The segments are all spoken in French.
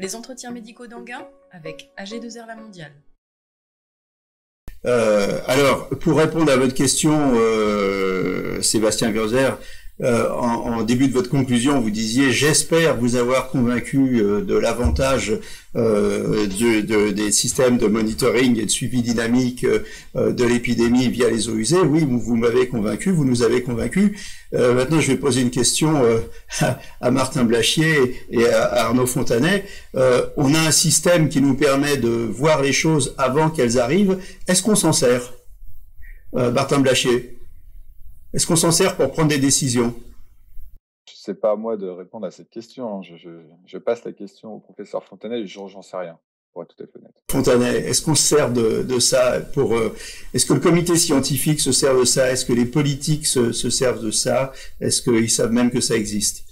Les entretiens médicaux d'Anguin avec AG2R La Mondiale. Alors, pour répondre à votre question, Sébastien Gröser, en début de votre conclusion, vous disiez j'espère vous avoir convaincu de l'avantage des systèmes de monitoring et de suivi dynamique de l'épidémie via les eaux usées. Oui, vous m'avez convaincu, vous nous avez convaincu. Maintenant, je vais poser une question à Martin Blachier et à Arnaud Fontanet. On a un système qui nous permet de voir les choses avant qu'elles arrivent. Est-ce qu'on s'en sert, Martin Blachier? Est-ce qu'on s'en sert pour prendre des décisions? C'est pas à moi de répondre à cette question. Je passe la question au professeur Fontanet et j'en sais rien, pour être tout à fait honnête. Fontanet, est-ce qu'on se sert de ça pour est-ce que le comité scientifique se sert de ça? Est-ce que les politiques se servent de ça? Est-ce qu'ils savent même que ça existe?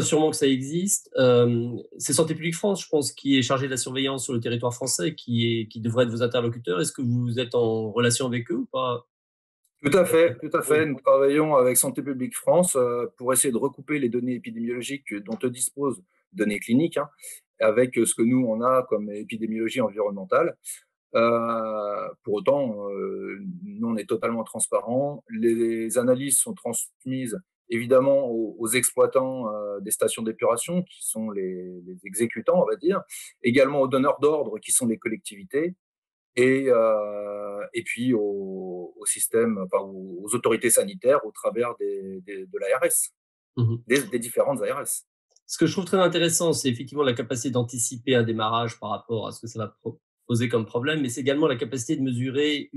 Sûrement que ça existe. C'est Santé publique France, je pense, qui est chargé de la surveillance sur le territoire français, qui devrait être vos interlocuteurs. Est-ce que vous êtes en relation avec eux ou pas? Tout à fait, tout à fait. Nous travaillons avec Santé publique France pour essayer de recouper les données épidémiologiques dont eux disposent, données cliniques, avec ce que nous, on a comme épidémiologie environnementale. Pour autant, nous, on est totalement transparent. Les analyses sont transmises évidemment aux exploitants des stations d'épuration, qui sont les exécutants, on va dire, également aux donneurs d'ordre, qui sont les collectivités, et puis au système, enfin, aux autorités sanitaires au travers de l'ARS, des différentes ARS. Ce que je trouve très intéressant, c'est effectivement la capacité d'anticiper un démarrage par rapport à ce que ça va poser comme problème, mais c'est également la capacité de mesurer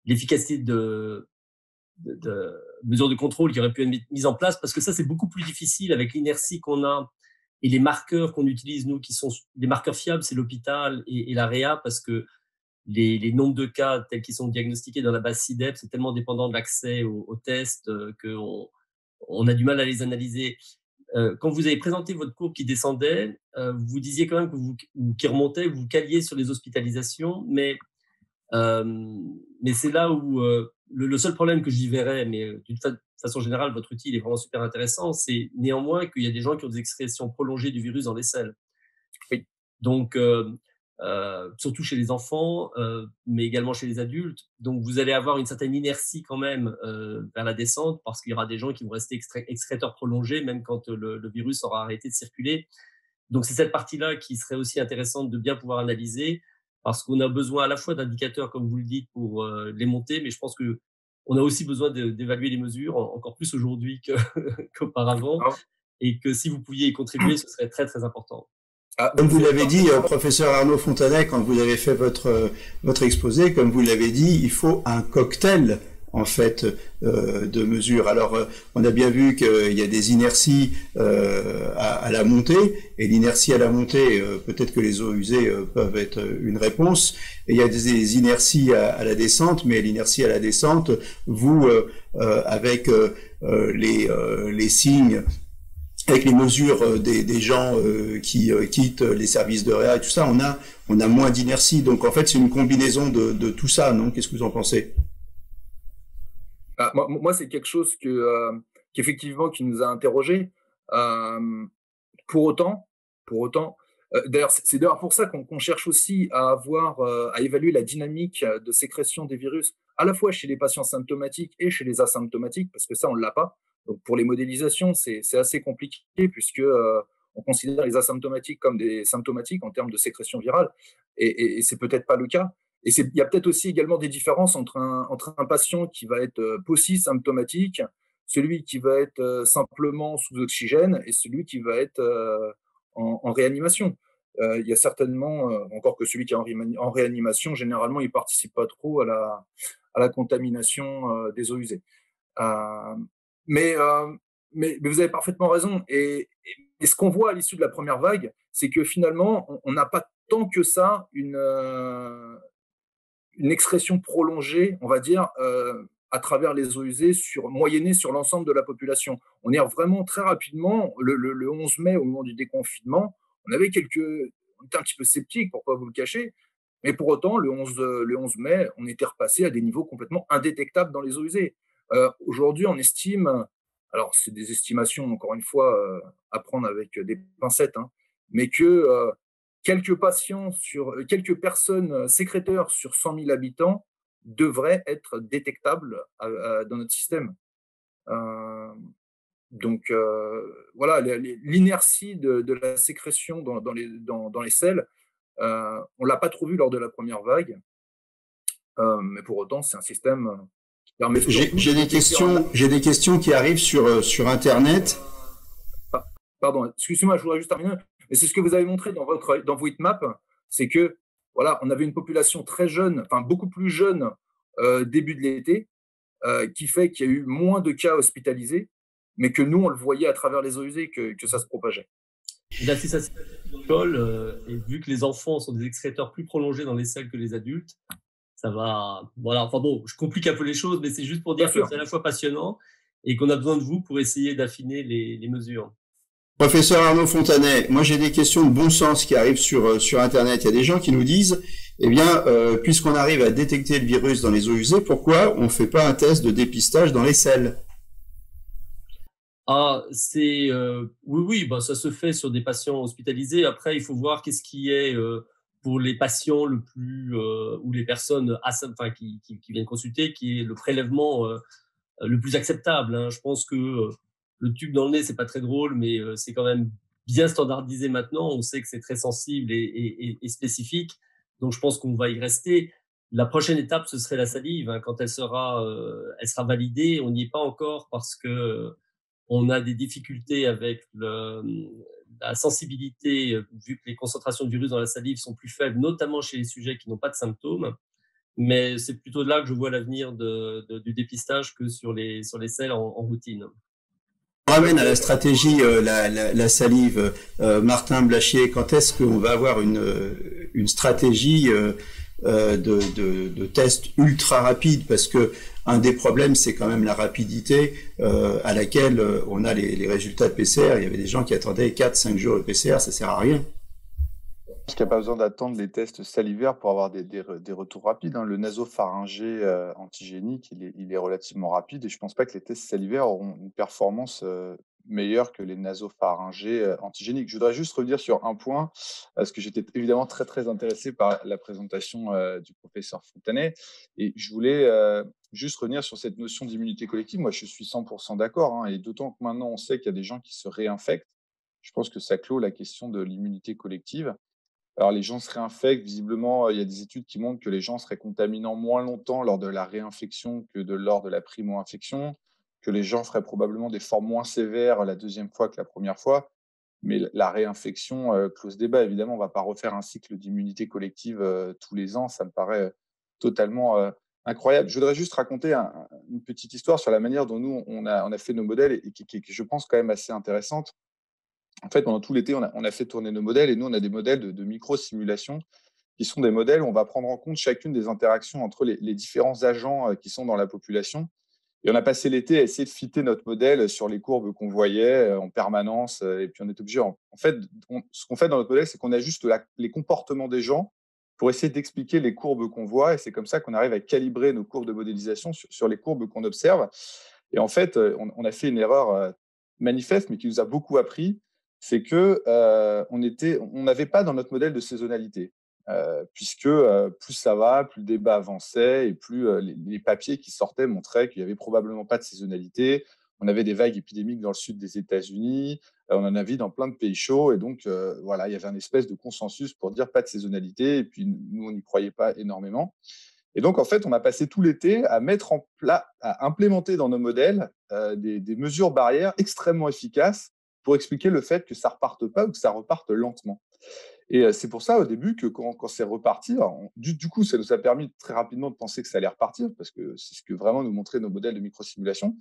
l'efficacité de mesures de contrôle qui auraient pu être mises en place, parce que ça, c'est beaucoup plus difficile avec l'inertie qu'on a et les marqueurs qu'on utilise, nous, qui sont des marqueurs fiables, c'est l'hôpital et la réa, parce que les nombres de cas tels qu'ils sont diagnostiqués dans la base CIDEP, c'est tellement dépendant de l'accès aux tests qu'on a du mal à les analyser. Quand vous avez présenté votre courbe qui descendait, vous disiez quand même qui remontait, vous caliez sur les hospitalisations, mais c'est là où le seul problème que j'y verrais, mais d'une façon générale, votre outil est vraiment super intéressant, c'est néanmoins qu'il y a des gens qui ont des excrétions prolongées du virus dans les selles. Oui. Donc, surtout chez les enfants, mais également chez les adultes. Donc, vous allez avoir une certaine inertie quand même vers la descente, parce qu'il y aura des gens qui vont rester excréteurs prolongés, même quand le virus aura arrêté de circuler. Donc, c'est cette partie-là qui serait aussi intéressante de bien pouvoir analyser, parce qu'on a besoin à la fois d'indicateurs, comme vous le dites, pour les monter, mais je pense qu'on a aussi besoin d'évaluer les mesures, encore plus aujourd'hui qu'auparavant, et que si vous pouviez y contribuer, ce serait très, très important. Comme vous l'avez dit, professeur Arnaud Fontanet, quand vous avez fait votre exposé, comme vous l'avez dit, il faut un cocktail en fait de mesures. Alors, on a bien vu qu'il y a des inerties à la montée, et l'inertie à la montée, peut-être que les eaux usées peuvent être une réponse. Et il y a des inerties à la descente, mais l'inertie à la descente, vous, avec les signes, avec les mesures des gens qui quittent les services de réa et tout ça, on a moins d'inertie. Donc en fait, c'est une combinaison de tout ça, non? Qu'est-ce que vous en pensez? Moi, c'est quelque chose qu'effectivement qui nous a interrogés. Pour autant, d'ailleurs, c'est d'ailleurs pour ça qu'on cherche aussi à évaluer la dynamique de sécrétion des virus, à la fois chez les patients symptomatiques et chez les asymptomatiques, parce que ça, on ne l'a pas. Donc, pour les modélisations, c'est assez compliqué, puisque on considère les asymptomatiques comme des symptomatiques en termes de sécrétion virale, et c'est peut-être pas le cas. Et il y a peut-être aussi également des différences entre un patient qui va être symptomatique, celui qui va être simplement sous oxygène, et celui qui va être en réanimation. Il y a certainement, encore que celui qui est en réanimation, généralement, il ne participe pas trop à la contamination des eaux usées. Mais vous avez parfaitement raison. Et ce qu'on voit à l'issue de la première vague, c'est que finalement, on n'a pas tant que ça une excrétion prolongée, on va dire, à travers les eaux usées, moyennée sur l'ensemble de la population. On est vraiment très rapidement, le 11 mai, au moment du déconfinement, on était un petit peu sceptique, pour ne pas vous le cacher, mais pour autant, le 11 mai, on était repassé à des niveaux complètement indétectables dans les eaux usées. Aujourd'hui, on estime, alors c'est des estimations, encore une fois, à prendre avec des pincettes, mais que quelques personnes sécréteurs sur 100 000 habitants devraient être détectables dans notre système. Donc voilà, l'inertie de la sécrétion dans les selles, on l'a pas trop vu lors de la première vague, mais pour autant c'est un système qui permet. J'ai des questions qui arrivent sur Internet. Pardon, excusez-moi, je voudrais juste terminer. Mais c'est ce que vous avez montré dans vos heatmaps, c'est que voilà, on avait une population très jeune, enfin beaucoup plus jeune début de l'été, qui fait qu'il y a eu moins de cas hospitalisés, mais que nous, on le voyait à travers les eaux usées que ça se propageait. Là, si ça se passe dans l'école, et vu que les enfants sont des excréteurs plus prolongés dans les selles que les adultes, ça va. Voilà, enfin bon, je complique un peu les choses, mais c'est juste pour dire que c'est à la fois passionnant et qu'on a besoin de vous pour essayer d'affiner les mesures. Professeur Arnaud Fontanet, moi j'ai des questions de bon sens qui arrivent sur Internet. Il y a des gens qui nous disent, eh bien, puisqu'on arrive à détecter le virus dans les eaux usées, pourquoi on ne fait pas un test de dépistage dans les selles? Ah, oui, bah, ça se fait sur des patients hospitalisés. Après, il faut voir qu'est-ce qui est pour les patients le plus ou les personnes qui viennent consulter, qui est le prélèvement le plus acceptable. Hein. Je pense que le tube dans le nez, c'est pas très drôle, mais c'est quand même bien standardisé maintenant. On sait que c'est très sensible et spécifique, donc je pense qu'on va y rester. La prochaine étape, ce serait la salive. Hein. Quand elle sera validée, on n'y est pas encore parce que on a des difficultés avec la sensibilité, vu que les concentrations de virus dans la salive sont plus faibles, notamment chez les sujets qui n'ont pas de symptômes. Mais c'est plutôt là que je vois l'avenir du dépistage que sur les selles en routine. On ramène à la stratégie la salive. Martin Blachier, quand est-ce qu'on va avoir une stratégie de test ultra rapide? Parce que un des problèmes, c'est quand même la rapidité à laquelle on a les résultats de PCR. Il y avait des gens qui attendaient 4-5 jours de PCR, ça sert à rien. Parce qu'il n'y a pas besoin d'attendre les tests salivaires pour avoir des retours rapides. Hein. Le nasopharyngé antigénique, il est relativement rapide et je ne pense pas que les tests salivaires auront une performance meilleure que les nasopharyngés antigéniques. Je voudrais juste revenir sur un point, parce que j'étais évidemment très, très intéressé par la présentation du professeur Fontanet et je voulais juste revenir sur cette notion d'immunité collective. Moi, je suis 100% d'accord, hein, et d'autant que maintenant, on sait qu'il y a des gens qui se réinfectent. Je pense que ça clôt la question de l'immunité collective. Alors, les gens se réinfectent. Visiblement, il y a des études qui montrent que les gens seraient contaminants moins longtemps lors de la réinfection que lors de la primo-infection, que les gens feraient probablement des formes moins sévères la deuxième fois que la première fois. Mais la réinfection close débat. Évidemment, on ne va pas refaire un cycle d'immunité collective tous les ans. Ça me paraît totalement incroyable. Je voudrais juste raconter une petite histoire sur la manière dont nous, on a fait nos modèles et qui, je pense, quand même assez intéressante. En fait, pendant tout l'été, on a fait tourner nos modèles et nous, on a des modèles de micro-simulation qui sont des modèles où on va prendre en compte chacune des interactions entre les différents agents qui sont dans la population. Et on a passé l'été à essayer de fitter notre modèle sur les courbes qu'on voyait en permanence. Et puis, on est obligé. En fait, ce qu'on fait dans notre modèle, c'est qu'on ajuste les comportements des gens pour essayer d'expliquer les courbes qu'on voit. Et c'est comme ça qu'on arrive à calibrer nos courbes de modélisation sur les courbes qu'on observe. Et en fait, on a fait une erreur manifeste, mais qui nous a beaucoup appris. C'est que on n'avait pas dans notre modèle de saisonnalité, puisque plus ça va, plus le débat avançait et plus les papiers qui sortaient montraient qu'il n'y avait probablement pas de saisonnalité. On avait des vagues épidémiques dans le sud des États-Unis, on en a vu dans plein de pays chauds, et donc voilà, il y avait un espèce de consensus pour dire pas de saisonnalité, et puis nous, on n'y croyait pas énormément. Et donc, en fait, on a passé tout l'été à à implémenter dans nos modèles des mesures barrières extrêmement efficaces pour expliquer le fait que ça ne reparte pas ou que ça reparte lentement. Et c'est pour ça, au début, que quand c'est reparti, du coup, ça nous a permis très rapidement de penser que ça allait repartir, parce que c'est ce que vraiment nous montraient nos modèles de microsimulation,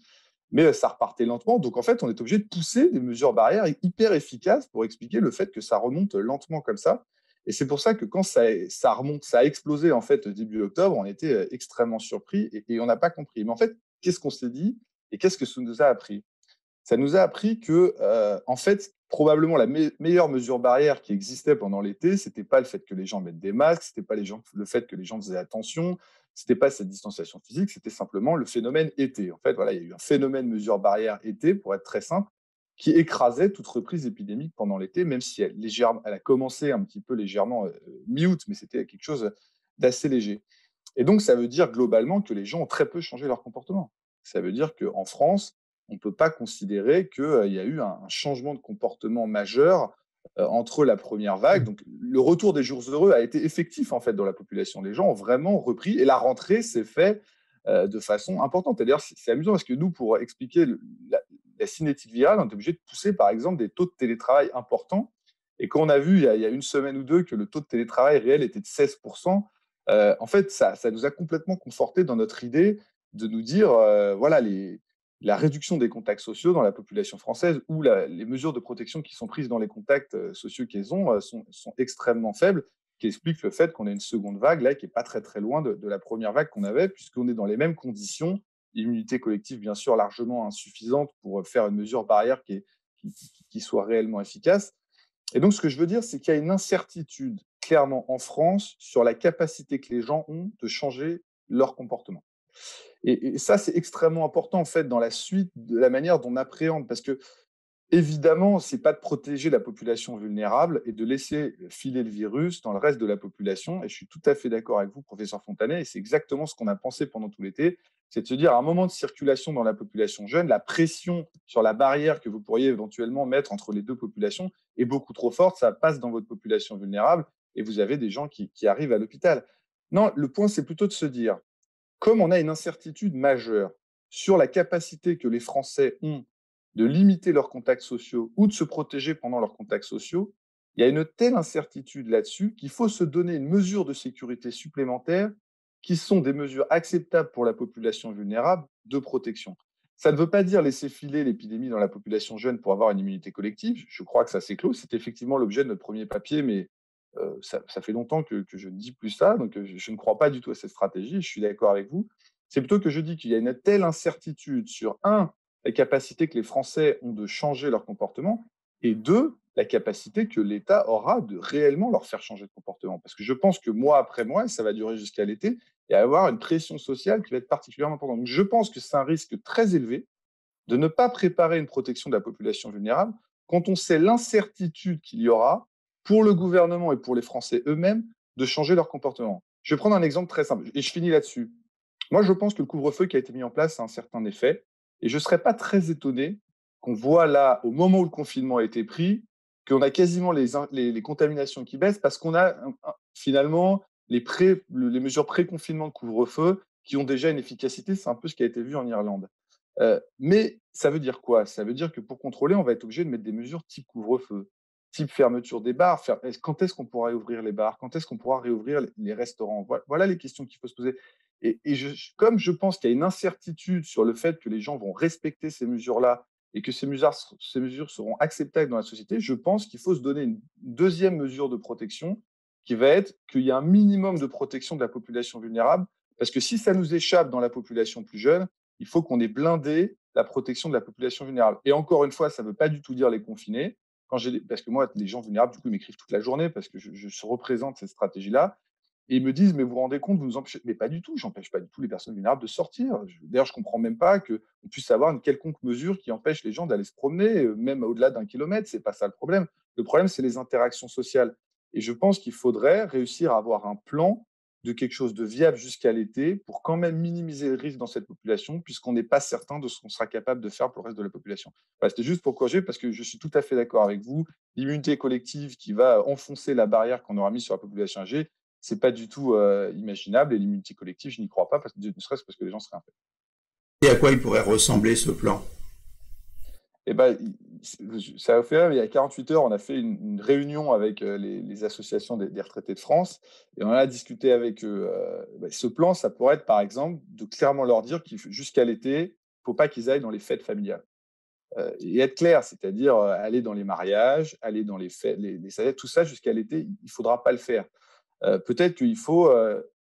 mais ça repartait lentement. Donc, en fait, on est obligé de pousser des mesures barrières hyper efficaces pour expliquer le fait que ça remonte lentement comme ça. Et c'est pour ça que quand ça remonte, ça a explosé en fait début octobre, on était extrêmement surpris et on n'a pas compris. Mais en fait, qu'est-ce qu'on s'est dit et qu'est-ce que ça nous a appris? Ça nous a appris que, en fait, probablement la meilleure mesure barrière qui existait pendant l'été, c'était pas le fait que les gens mettent des masques, c'était pas le fait que les gens faisaient attention, c'était pas cette distanciation physique, c'était simplement le phénomène été. En fait, voilà, il y a eu un phénomène mesure barrière été, pour être très simple, qui écrasait toute reprise épidémique pendant l'été, même si elle a commencé un petit peu légèrement mi-août, mais c'était quelque chose d'assez léger. Et donc, ça veut dire globalement que les gens ont très peu changé leur comportement. Ça veut dire qu'en France, on ne peut pas considérer qu'il y a eu un changement de comportement majeur entre la première vague. Donc, le retour des jours heureux a été effectif, en fait, dans la population. Les gens ont vraiment repris et la rentrée s'est faite de façon importante. Et d'ailleurs, c'est amusant parce que nous, pour expliquer la cinétique virale, on est obligé de pousser, par exemple, des taux de télétravail importants. Et quand on a vu, il y a une semaine ou deux, que le taux de télétravail réel était de 16%, en fait, ça nous a complètement conforté dans notre idée de nous dire, voilà, la réduction des contacts sociaux dans la population française ou les mesures de protection qui sont prises dans les contacts sociaux qu'elles ont sont extrêmement faibles, qui expliquent le fait qu'on ait une seconde vague là qui n'est pas très très loin de la première vague qu'on avait, puisqu'on est dans les mêmes conditions, immunité collective bien sûr largement insuffisante pour faire une mesure barrière qui soit réellement efficace. Et donc ce que je veux dire, c'est qu'il y a une incertitude clairement en France sur la capacité que les gens ont de changer leur comportement. Et ça, c'est extrêmement important en fait dans la suite de la manière dont on appréhende, parce que évidemment, c'est pas de protéger la population vulnérable et de laisser filer le virus dans le reste de la population. Et je suis tout à fait d'accord avec vous, professeur Fontanet, et c'est exactement ce qu'on a pensé pendant tout l'été, c'est de se dire à un moment de circulation dans la population jeune, la pression sur la barrière que vous pourriez éventuellement mettre entre les deux populations est beaucoup trop forte, ça passe dans votre population vulnérable et vous avez des gens qui arrivent à l'hôpital. Non, le point, c'est plutôt de se dire, comme on a une incertitude majeure sur la capacité que les Français ont de limiter leurs contacts sociaux ou de se protéger pendant leurs contacts sociaux, il y a une telle incertitude là-dessus qu'il faut se donner une mesure de sécurité supplémentaire qui sont des mesures acceptables pour la population vulnérable de protection. Ça ne veut pas dire laisser filer l'épidémie dans la population jeune pour avoir une immunité collective. Je crois que ça c'est clos. C'est effectivement l'objet de notre premier papier, mais ça fait longtemps que je ne dis plus ça, donc je ne crois pas du tout à cette stratégie, je suis d'accord avec vous. C'est plutôt que je dis qu'il y a une telle incertitude sur, un, la capacité que les Français ont de changer leur comportement, et deux, la capacité que l'État aura de réellement leur faire changer de comportement. Parce que je pense que mois après mois, et ça va durer jusqu'à l'été, il va y avoir une pression sociale qui va être particulièrement importante. Donc je pense que c'est un risque très élevé de ne pas préparer une protection de la population vulnérable quand on sait l'incertitude qu'il y aura pour le gouvernement et pour les Français eux-mêmes de changer leur comportement. Je vais prendre un exemple très simple et je finis là-dessus. Moi, je pense que le couvre-feu qui a été mis en place a un certain effet et je ne serais pas très étonné qu'on voit là, au moment où le confinement a été pris, qu'on a quasiment les contaminations qui baissent parce qu'on a finalement les mesures pré-confinement de couvre-feu qui ont déjà une efficacité. C'est un peu ce qui a été vu en Irlande. Mais ça veut dire quoi? Ça veut dire que pour contrôler, on va être obligé de mettre des mesures type couvre-feu, type fermeture des bars. Quand est-ce qu'on pourra réouvrir les bars? Quand est-ce qu'on pourra réouvrir les restaurants? Voilà les questions qu'il faut se poser. Et comme je pense qu'il y a une incertitude sur le fait que les gens vont respecter ces mesures-là et que ces mesures seront acceptables dans la société, je pense qu'il faut se donner une deuxième mesure de protection qui va être qu'il y a un minimum de protection de la population vulnérable. Parce que si ça nous échappe dans la population plus jeune, il faut qu'on ait blindé la protection de la population vulnérable. Et encore une fois, ça ne veut pas du tout dire les confiner. Parce que moi, les gens vulnérables, du coup, ils m'écrivent toute la journée parce que je représente cette stratégie-là. Et ils me disent, mais vous vous rendez compte, vous nous empêchez. Mais pas du tout, j'empêche pas du tout les personnes vulnérables de sortir. D'ailleurs, je ne comprends même pas qu'on puisse avoir une quelconque mesure qui empêche les gens d'aller se promener, même au-delà d'1 kilomètre. Ce n'est pas ça le problème. Le problème, c'est les interactions sociales. Et je pense qu'il faudrait réussir à avoir un plan de quelque chose de viable jusqu'à l'été pour quand même minimiser le risque dans cette population, puisqu'on n'est pas certain de ce qu'on sera capable de faire pour le reste de la population. Voilà, c'était juste pour corriger, parce que je suis tout à fait d'accord avec vous. L'immunité collective qui va enfoncer la barrière qu'on aura mise sur la population âgée, ce n'est pas du tout imaginable. Et l'immunité collective, je n'y crois pas, ne serait-ce parce que les gens seraient infectés. Et à quoi il pourrait ressembler ce plan? Eh ben, ça a fait, il y a 48 heures, on a fait une réunion avec les associations des retraités de France et on a discuté avec eux. Ce plan, ça pourrait être, par exemple, de clairement leur dire qu'il jusqu'à l'été, il ne faut pas qu'ils aillent dans les fêtes familiales. Et être clair, c'est-à-dire aller dans les mariages, aller dans les fêtes, tout ça jusqu'à l'été, il ne faudra pas le faire. Peut-être qu'il faut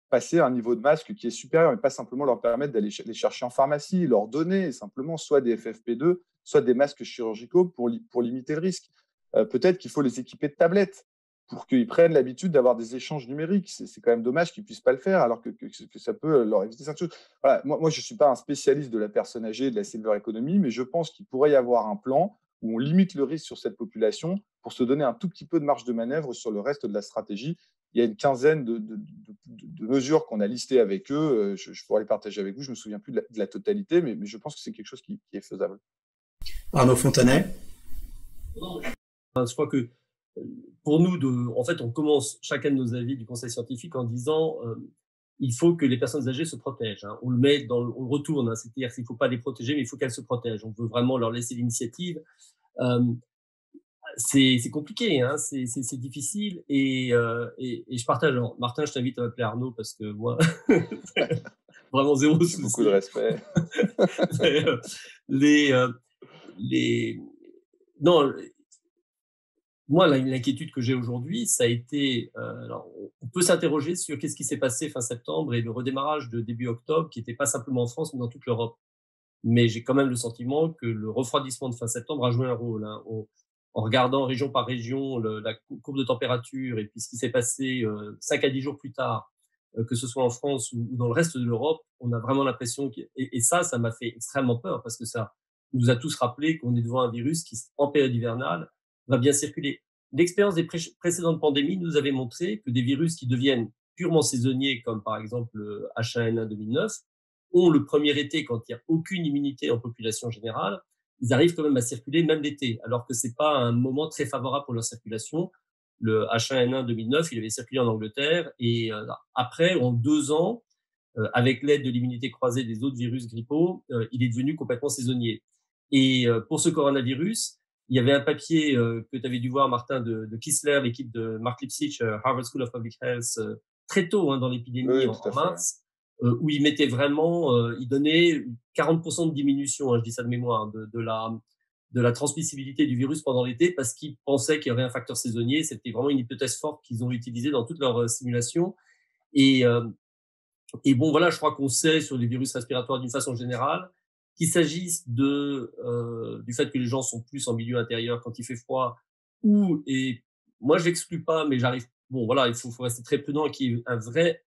passer à un niveau de masque qui est supérieur, mais pas simplement leur permettre d'aller les chercher en pharmacie, leur donner simplement soit des FFP2, soit des masques chirurgicaux pour limiter le risque. Peut-être qu'il faut les équiper de tablettes pour qu'ils prennent l'habitude d'avoir des échanges numériques. C'est quand même dommage qu'ils ne puissent pas le faire, alors que ça peut leur éviter certaines choses. Voilà, moi, je ne suis pas un spécialiste de la personne âgée, de la silver economy, mais je pense qu'il pourrait y avoir un plan où on limite le risque sur cette population pour se donner un tout petit peu de marge de manœuvre sur le reste de la stratégie. Il y a une quinzaine de mesures qu'on a listées avec eux. Je pourrais les partager avec vous. Je ne me souviens plus de la totalité, mais je pense que c'est quelque chose qui est faisable. Arnaud Fontanet. Je crois que pour nous, en fait, on commence chacun de nos avis du conseil scientifique en disant il faut que les personnes âgées se protègent. On le met on le retourne, c'est-à-dire qu'il ne faut pas les protéger, mais il faut qu'elles se protègent. On veut vraiment leur laisser l'initiative. C'est compliqué, c'est difficile et je partage. Alors, Martin, je t'invite à m'appeler Arnaud parce que moi, vraiment zéro souci. Beaucoup de respect. Non, moi, l'inquiétude que j'ai aujourd'hui, ça a été. Alors, on peut s'interroger sur qu'est-ce qui s'est passé fin septembre et le redémarrage de début octobre, qui n'était pas simplement en France, mais dans toute l'Europe. Mais j'ai quand même le sentiment que le refroidissement de fin septembre a joué un rôle. En regardant région par région la courbe de température et puis ce qui s'est passé 5 à 10 jours plus tard, que ce soit en France ou dans le reste de l'Europe, on a vraiment l'impression et ça m'a fait extrêmement peur parce que ça nous a tous rappelé qu'on est devant un virus qui, en période hivernale, va bien circuler. L'expérience des précédentes pandémies nous avait montré que des virus qui deviennent purement saisonniers, comme par exemple le H1N1 2009, ont le premier été, quand il n'y a aucune immunité en population générale, ils arrivent quand même à circuler même l'été, alors que c'est pas un moment très favorable pour leur circulation. Le H1N1 2009, il avait circulé en Angleterre et après, en 2 ans, avec l'aide de l'immunité croisée des autres virus grippaux, il est devenu complètement saisonnier. Et pour ce coronavirus, il y avait un papier que tu avais dû voir, Martin, de Kissler, l'équipe de Mark Lipsitch, Harvard School of Public Health, très tôt dans l'épidémie, en mars, où il mettait vraiment, il donnait 40% de diminution, je dis ça de mémoire, de la transmissibilité du virus pendant l'été parce qu'ils pensaient qu'il y aurait un facteur saisonnier. C'était vraiment une hypothèse forte qu'ils ont utilisée dans toutes leurs simulations. Et bon, voilà, je crois qu'on sait sur les virus respiratoires d'une façon générale qu'il s'agisse du fait que les gens sont plus en milieu intérieur quand il fait froid et moi je l'exclus pas, mais bon voilà, il faut rester très prudent et qu'il y ait un vrai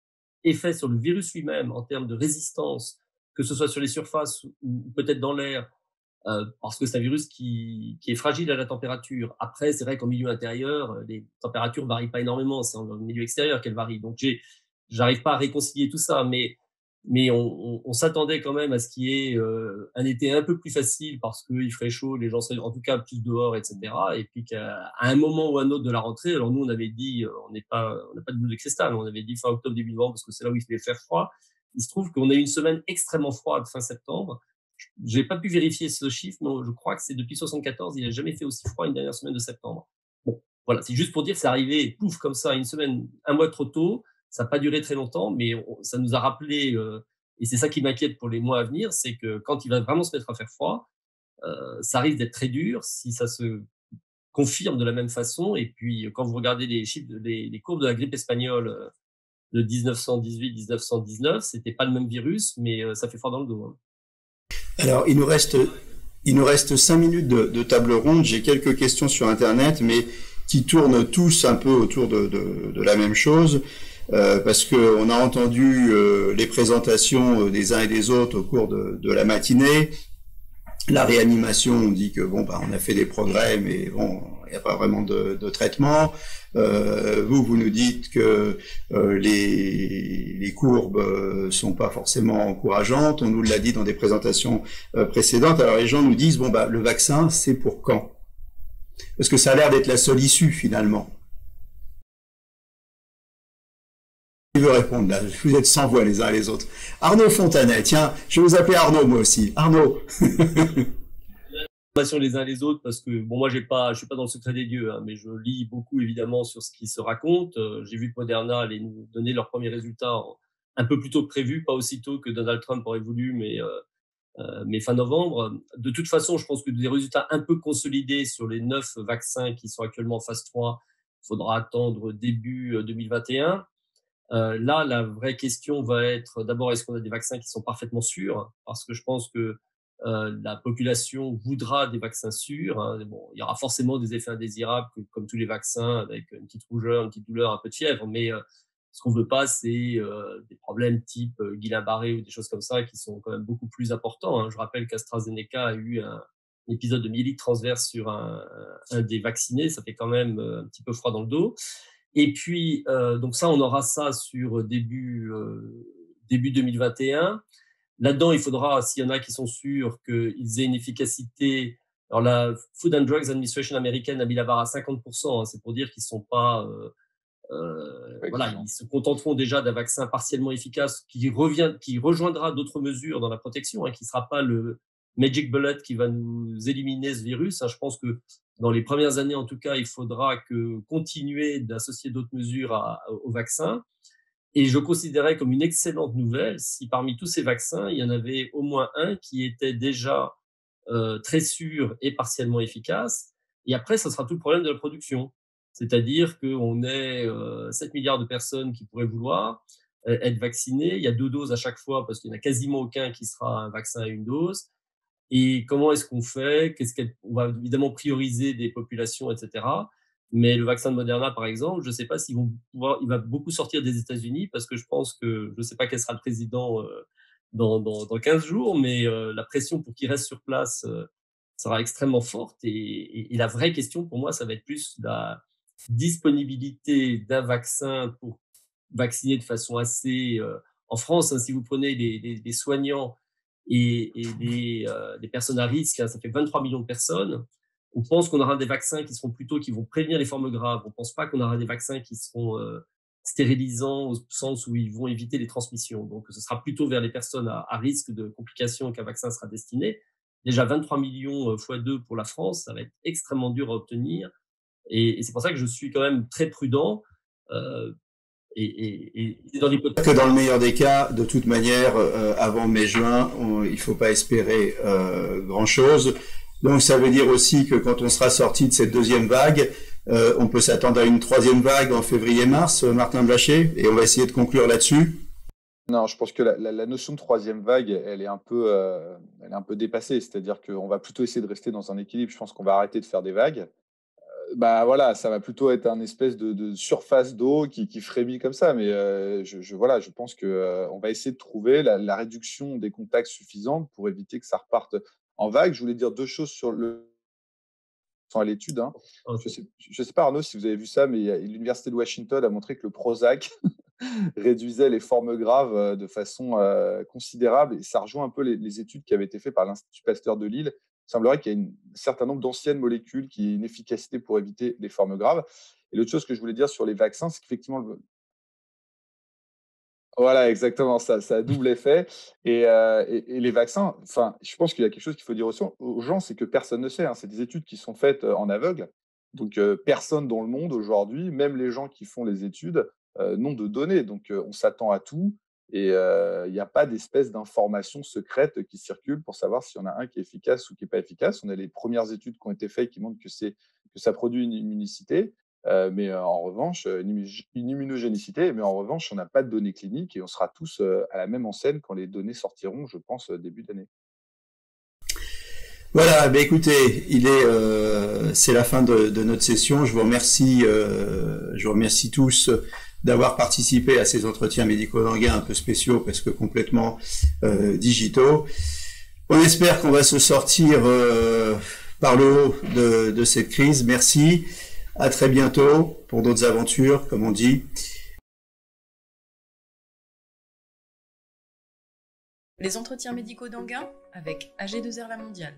effet sur le virus lui-même en termes de résistance, que ce soit sur les surfaces ou peut-être dans l'air, parce que c'est un virus qui est fragile à la température. Après, c'est vrai qu'en milieu intérieur, les températures varient pas énormément, c'est en milieu extérieur qu'elles varient. Donc j'arrive pas à réconcilier tout ça, mais on s'attendait quand même à ce qu'il y ait un été un peu plus facile parce qu'il ferait chaud, les gens seraient en tout cas plus dehors, etc. Et puis qu'à un moment ou un autre de la rentrée, alors nous on avait dit, on n'a pas de boule de cristal, on avait dit fin octobre, début novembre parce que c'est là où il fait faire froid. Il se trouve qu'on a eu une semaine extrêmement froide fin septembre. J'ai pas pu vérifier ce chiffre, mais je crois que c'est depuis 74, il n'a jamais fait aussi froid une dernière semaine de septembre. Bon, voilà, c'est juste pour dire que c'est arrivé, pouf, comme ça, une semaine, un mois trop tôt. Ça n'a pas duré très longtemps, mais ça nous a rappelé, et c'est ça qui m'inquiète pour les mois à venir, c'est que quand il va vraiment se mettre à faire froid, ça risque d'être très dur si ça se confirme de la même façon. Et puis, quand vous regardez les chiffres, les courbes de la grippe espagnole de 1918-1919, c'était pas le même virus, mais ça fait froid dans le dos. Alors, il nous reste 5 minutes de table ronde. J'ai quelques questions sur Internet, mais qui tournent tous un peu autour de la même chose. Parce que on a entendu les présentations des uns et des autres au cours de la matinée. La réanimation, on dit que bon, on a fait des progrès, mais bon, il n'y a pas vraiment de traitement. Vous nous dites que les courbes sont pas forcément encourageantes. On nous l'a dit dans des présentations précédentes. Alors les gens nous disent bon, le vaccin, c'est pour quand? Parce que ça a l'air d'être la seule issue finalement. Qui veut répondre là? Vous êtes sans voix les uns et les autres. Arnaud Fontanet, tiens, je vais vous appeler Arnaud moi aussi. Arnaud. Les uns les autres parce que bon, moi je suis pas dans le secret des dieux, mais je lis beaucoup évidemment sur ce qui se raconte. J'ai vu que Moderna allait nous donner leurs premiers résultats un peu plus tôt que prévu, pas aussitôt que Donald Trump aurait voulu, mais fin novembre. De toute façon, je pense que des résultats un peu consolidés sur les 9 vaccins qui sont actuellement en phase 3, il faudra attendre début 2021. Là, la vraie question va être d'abord, est-ce qu'on a des vaccins qui sont parfaitement sûrs? Parce que je pense que la population voudra des vaccins sûrs. Bon, il y aura forcément des effets indésirables, comme tous les vaccins, avec une petite rougeur, une petite douleur, un peu de fièvre. Mais ce qu'on veut pas, c'est des problèmes type Guillain-Barré ou des choses comme ça qui sont quand même beaucoup plus importants. Je rappelle qu'AstraZeneca a eu épisode de myélite transverse sur un des vaccinés, ça fait quand même un petit peu froid dans le dos. Et puis, donc ça, on aura ça sur début 2021. Là-dedans, il faudra, s'il y en a qui sont sûrs qu'ils aient une efficacité. Alors, la Food and Drugs Administration américaine a mis la barre à 50%. Hein, c'est pour dire qu'ils ne sont pas. Voilà, ils se contenteront déjà d'un vaccin partiellement efficace qui rejoindra d'autres mesures dans la protection, hein, qui ne sera pas le magic bullet qui va nous éliminer ce virus. Hein. Je pense que dans les premières années, en tout cas, il faudra continuer d'associer d'autres mesures au vaccin. Et je considérais comme une excellente nouvelle si parmi tous ces vaccins, il y en avait au moins un qui était déjà très sûr et partiellement efficace. Et après, ça sera tout le problème de la production. C'est-à-dire qu'on est 7 milliards de personnes qui pourraient vouloir être vaccinées. Il y a 2 doses à chaque fois parce qu'il n'y en a quasiment aucun qui sera un vaccin à une dose. Et comment est-ce qu'on fait? On va évidemment prioriser des populations, etc. Mais le vaccin de Moderna, par exemple, je ne sais pas s'ils vont pouvoir. Il va beaucoup sortir des États-Unis parce que je pense que je ne sais pas quel sera le président dans 15 jours, mais la pression pour qu'il reste sur place sera extrêmement forte. Et la vraie question pour moi, ça va être plus la disponibilité d'un vaccin pour vacciner de façon assez. En France, hein, si vous prenez les soignants et les personnes à risque, hein, ça fait 23 millions de personnes. On pense qu'on aura des vaccins qui vont prévenir les formes graves. On ne pense pas qu'on aura des vaccins qui seront stérilisants au sens où ils vont éviter les transmissions. Donc, ce sera plutôt vers les personnes à risque de complications qu'un vaccin sera destiné. Déjà 23 millions x 2 pour la France, ça va être extrêmement dur à obtenir. Et c'est pour ça que je suis quand même très prudent. Et dans l'hypothèse que dans le meilleur des cas, de toute manière, avant mai-juin, il ne faut pas espérer grand-chose. Donc ça veut dire aussi que quand on sera sorti de cette deuxième vague, on peut s'attendre à une troisième vague en février-mars, Martin Blacher, et on va essayer de conclure là-dessus. Non, je pense que la notion de troisième vague, elle est un peu dépassée. C'est-à-dire qu'on va plutôt essayer de rester dans un équilibre. Je pense qu'on va arrêter de faire des vagues. Bah voilà, ça va plutôt être un espèce de surface d'eau qui frémit comme ça. Mais je pense qu'on va essayer de trouver la réduction des contacts suffisante pour éviter que ça reparte en vague. Je voulais dire 2 choses sur l'étude. Hein. Okay. Je ne sais pas, Arnaud, si vous avez vu ça, mais l'Université de Washington a montré que le Prozac réduisait les formes graves de façon considérable. Et ça rejoint un peu les études qui avaient été faites par l'Institut Pasteur de Lille. Il semblerait qu'il y ait un certain nombre d'anciennes molécules qui aient une efficacité pour éviter les formes graves. Et l'autre chose que je voulais dire sur les vaccins, c'est qu'effectivement, voilà, exactement, ça a double effet. Et les vaccins, je pense qu'il y a quelque chose qu'il faut dire aux gens, c'est que personne ne sait. Hein. C'est des études qui sont faites en aveugle. Donc, personne dans le monde aujourd'hui, même les gens qui font les études, n'ont de données. Donc, on s'attend à tout. Et il n'y a pas d'espèce d'information secrète qui circule pour savoir s'il y en a un qui est efficace ou qui n'est pas efficace. On a les premières études qui ont été faites qui montrent que ça produit une immunicité. Mais en revanche, une immunogénicité, mais en revanche, on n'a pas de données cliniques et on sera tous à la même enseigne quand les données sortiront, je pense, début d'année. Voilà, écoutez, c'est la fin de notre session. Je vous remercie tous d'avoir participé à ces entretiens médico-languins un peu spéciaux parce que complètement digitaux. On espère qu'on va se sortir par le haut de cette crise. Merci. À très bientôt pour d'autres aventures, comme on dit. Les entretiens médicaux d'Anguin avec AG2R La Mondiale.